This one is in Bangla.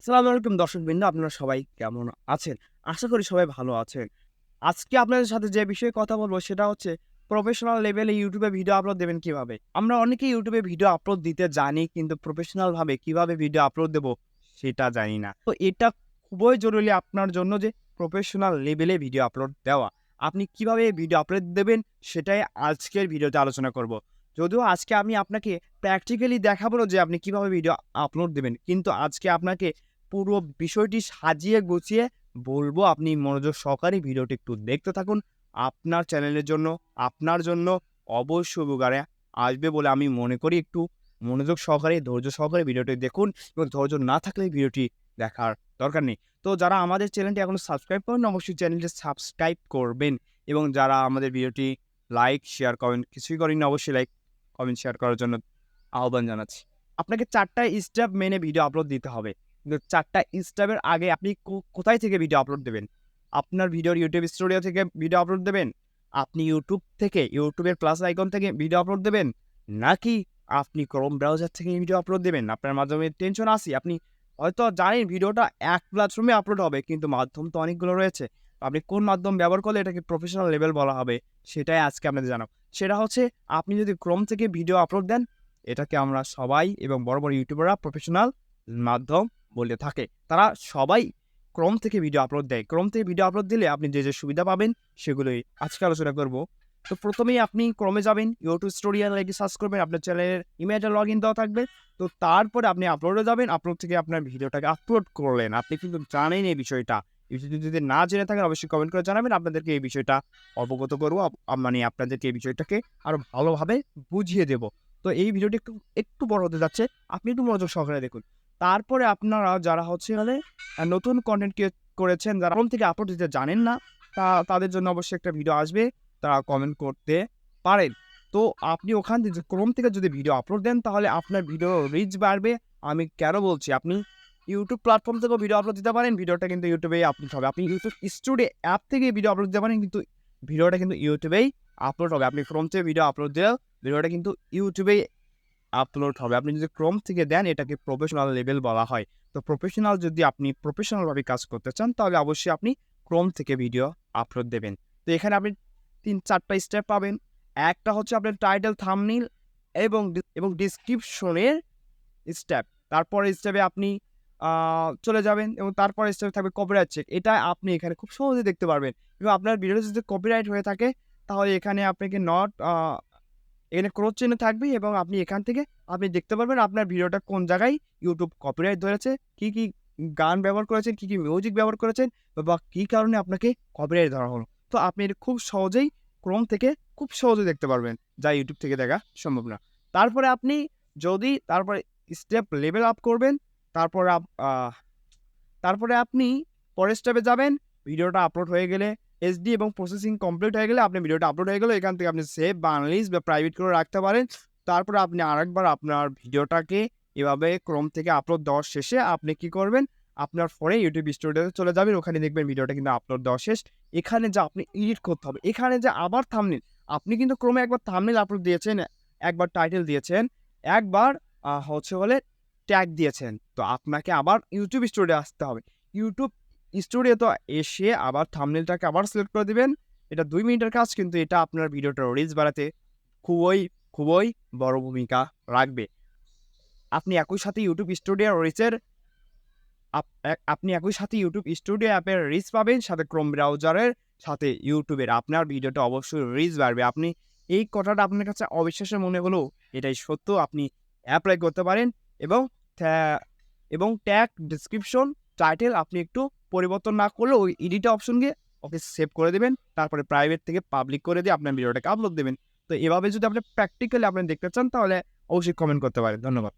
আসসালামু আলাইকুম দর্শকবৃন্দ, আপনারা সবাই কেমন আছেন? আশা করি সবাই ভালো আছেন। আজকে আপনাদের সাথে যে বিষয়ে কথা বলবো সেটা হচ্ছে প্রফেশনাল লেভেলে ইউটিউবে ভিডিও আপলোড দেবেন কিভাবে? আমরা অনেকেই ইউটিউবে ভিডিও আপলোড দিতে জানি কিন্তু প্রফেশনাল ভাবে কিভাবে ভিডিও আপলোড দেব সেটা জানি না। তো এটা খুবই জরুরি আপনার জন্য যে প্রফেশনাল লেভেলে ভিডিও আপলোড দেওয়া। আপনি কিভাবে ভিডিও আপলোড দেবেন সেটাই আজকের ভিডিওতে আলোচনা করব। যদিও আজকে আমি আপনাকে প্র্যাকটিক্যালি দেখাবো না যে আপনি কিভাবে ভিডিও আপলোড দেবেন। কিন্তু আজকে আপনাকে পুরো বিষয়টি সাজিয়ে গুছিয়ে বলবো, আপনি মনোযোগ সহকারে ভিডিওটি একটু দেখতে থাকুন। আপনার চ্যানেলের জন্য, আপনার জন্য অবশ্যই উপকারে আসবে বলে আমি মনে করি। একটু মনোযোগ সহকারে, ধৈর্য সহকারে ভিডিওটি দেখুন এবং ধৈর্য না থাকলে ভিডিওটি দেখার দরকার নেই। তো যারা আমাদের চ্যানেলটি এখনো সাবস্ক্রাইব করেন অবশ্যই চ্যানেলটি সাবস্ক্রাইব করবেন এবং যারা আমাদের ভিডিওটি লাইক, শেয়ার, কমেন্ট কিছুই করেননি অবশ্যই লাইক, কমেন্ট, শেয়ার করার জন্য আহ্বান জানাচ্ছি। আপনাকে ৪ টা স্টেপ মেনে ভিডিও আপলোড দিতে হবে। কিন্তু ৪ টা স্টেপের আগে আপনি কোথায় থেকে ভিডিও আপলোড দেবেন? আপনার ভিডিওর ইউটিউব স্টুডিও থেকে ভিডিও আপলোড দেবেন? আপনি ইউটিউব থেকে, ইউটিউবের প্লাস আইকন থেকে ভিডিও আপলোড দেবেন? নাকি আপনি ক্রোম ব্রাউজার থেকে ভিডিও আপলোড দেবেন? আপনার মাধ্যমে টেনশন আছে। আপনি হয়তো জানেন ভিডিওটা এক প্ল্যাটফর্মে আপলোড হবে কিন্তু মাধ্যম তো অনেকগুলো রয়েছে। আপনি কোন মাধ্যম ব্যবহার করলে এটাকে প্রফেশনাল লেভেল বলা হবে সেটাই আজকে আপনাদের জানাবো। সেটা হচ্ছে আপনি যদি ক্রোম থেকে ভিডিও আপলোড দেন, এটাকে আমরা সবাই এবং বড়, বড় ইউটিউবাররা প্রফেশনাল মাধ্যম বলে থাকে। তারা সবাই ক্রোম থেকে ভিডিও আপলোড দেয়। ক্রোম থেকে ভিডিও আপলোড দিলে আপনি যে সুবিধা পাবেন সেগুলোই আজকে আলোচনা করব। তো প্রথমেই আপনি ক্রোমে যাবেন, ইউটিউব স্টুডিও লিখে সার্চ করবেন, আপনার চ্যানেলের ইমেইলটা লগইন দেওয়া থাকবে। তো তারপরে আপনি আপলোডে যাবেন, আপলোড থেকে আপনার ভিডিওটাকে আপলোড করলেন। আপনি কিন্তু জানেন এই বিষয়টা। এই বিষয়টি যদি না জেনে থাকেন অবশ্যই কমেন্ট করে জানাবেন। আপনাদেরকে এই বিষয়টা অবগত করব। মানে আপনাদেরকে এই বিষয়টাকে আরো ভালোভাবে বুঝিয়ে দেব। তো এই ভিডিওটি একটু বড় হতে যাচ্ছে। আপনি একটু মনোযোগ সহকারে দেখুন। তারপরে আপনারা যারা হচ্ছে হলে নতুন কনটেন্ট ক্রিয়েট করেছেন, যারা ক্রোম থেকে আপলোড দিতে জানেন না, তাদের জন্য অবশ্যই একটা ভিডিও আসবে। তারা কমেন্ট করতে পারেন। তো আপনি ওখান থেকে ক্রোম থেকে যদি ভিডিও আপলোড দেন তাহলে আপনার ভিডিও রিচ বাড়বে। আমি কেন বলছি, আপনি ইউটিউব প্ল্যাটফর্ম থেকেও ভিডিও আপলোড দিতে পারেন। ভিডিওটা কিন্তু ইউটিউবেই আপলোড হবে। আপনি ইউটিউব স্টুডিও অ্যাপ থেকে ভিডিও আপলোড দিতে পারেন কিন্তু ভিডিওটা কিন্তু ইউটিউবেই আপলোড হবে। আপনি ক্রোম থেকে ভিডিও আপলোড দিলেও ভিডিওটা কিন্তু ইউটিউবেই আপলোড হবে। আপনি যদি ক্রোম থেকে দেন এটাকে প্রফেশনাল লেভেল বলা হয়। তো প্রফেশনাল যদি আপনি প্রফেশনালভাবে কাজ করতে চান তাহলে অবশ্যই আপনি ক্রোম থেকে ভিডিও আপলোড দেবেন। তো এখানে আপনি ৩-৪ টা স্টেপ পাবেন। একটা হচ্ছে আপনার টাইটেল, থাম্বনেইল এবং ডেসক্রিপশনের স্টেপ। তারপরের স্টেপে আপনি আ চলে যাবেন এবং তারপরের স্টেপে থাকবে কপিরাইট চেক। এটা আপনি এখানে খুব সহজেই দেখতে পারবেন এবং আপনার ভিডিওতে যদি কপিরাইট হয়ে থাকে তাহলে এখানে আপনাকে এখানে ক্রস চিহ্ন থাকবে এবং আপনি এখান থেকে আপনি দেখতে পারবেন আপনার ভিডিওটা কোন জায়গায় ইউটিউব কপিরাইট ধরেছে, কি গান ব্যবহার করেছেন, কি মিউজিক ব্যবহার করেছেন বা কি কারণে আপনাকে কপিরাইট ধরা হলো। তো আপনি এটা খুব সহজেই ক্রোম থেকে খুব সহজেই দেখতে পারবেন, যা ইউটিউব থেকে দেখা সম্ভব না। তারপরে আপনি যদি স্টেপ লেভেল আপ করবেন, তারপরে তারপরে আপনি পরের স্টেপে যাবেন। ভিডিওটা আপলোড হয়ে গেলে এইচডি এবং প্রসেসিং কমপ্লিট হয়ে গেলে আপনার ভিডিওটা আপলোড হয়ে গেল। এখান থেকে আপনি সেভ বা আনলিস্ট বা প্রাইভেট করে রাখতে পারেন। তারপরে আপনি আরেকবার আপনার ভিডিওটাকে এভাবে ক্রোম থেকে আপলোড দেওয়ার শেষে আপনি কি করবেন? আপনার ফোনে ইউটিউব স্টুডিওতে চলে যাবেন। ওখানে দেখবেন ভিডিওটা কিন্তু আপলোড দেওয়া শেষ। এখানে যা আপনি এডিট করতে হবে। এখানে যে আবার থাম্বনেইল, আপনি কিন্তু ক্রোমে একবার থাম্বনেইল আপলোড দিয়েছেন, একবার টাইটেল দিয়েছেন, একবার হচ্ছে হলে ট্যাগ দিয়েছেন। তো আপনাকে আবার ইউটিউব স্টুডিও আসতে হবে। ইউটিউব স্টুডিওতে এসে আবার থাম্বনেইলটাকে আবার সিলেক্ট করে দিবেন। এটা ২ মিনিটের কাজ কিন্তু এটা আপনার ভিডিওটার রিচ বাড়াতে খুবই বড় ভূমিকা রাখবে। আপনি একই সাথে ইউটিউব স্টুডিও রিচের আপনি একই সাথে ইউটিউব স্টুডিও অ্যাপের রিচ পাবেন, সাথে ক্রোম ব্রাউজারের সাথে ইউটিউবের। আপনার ভিডিওটা অবশ্যই রিচ বাড়বে। আপনি এই কথাটা আপনার কাছে অবিশ্বাস্য মনে হলেও এটাই সত্য। আপনি এপ্লাই করতে পারেন এবং থ্যা এবং ট্যাগ, ডেসক্রিপশন, টাইটেল আপনি একটু পরিবর্তন না করলেও ওই এডিট অপশন গিয়ে ওকে সেভ করে দিবেন। তারপরে প্রাইভেট থেকে পাবলিক করে দিয়ে আপনার ভিডিওটাকে আপলোড দিবেন। তো এভাবে যদি আপনি প্র্যাকটিক্যালি দেখতে চান তাহলে অবশ্যই কমেন্ট করতে পারেন। ধন্যবাদ।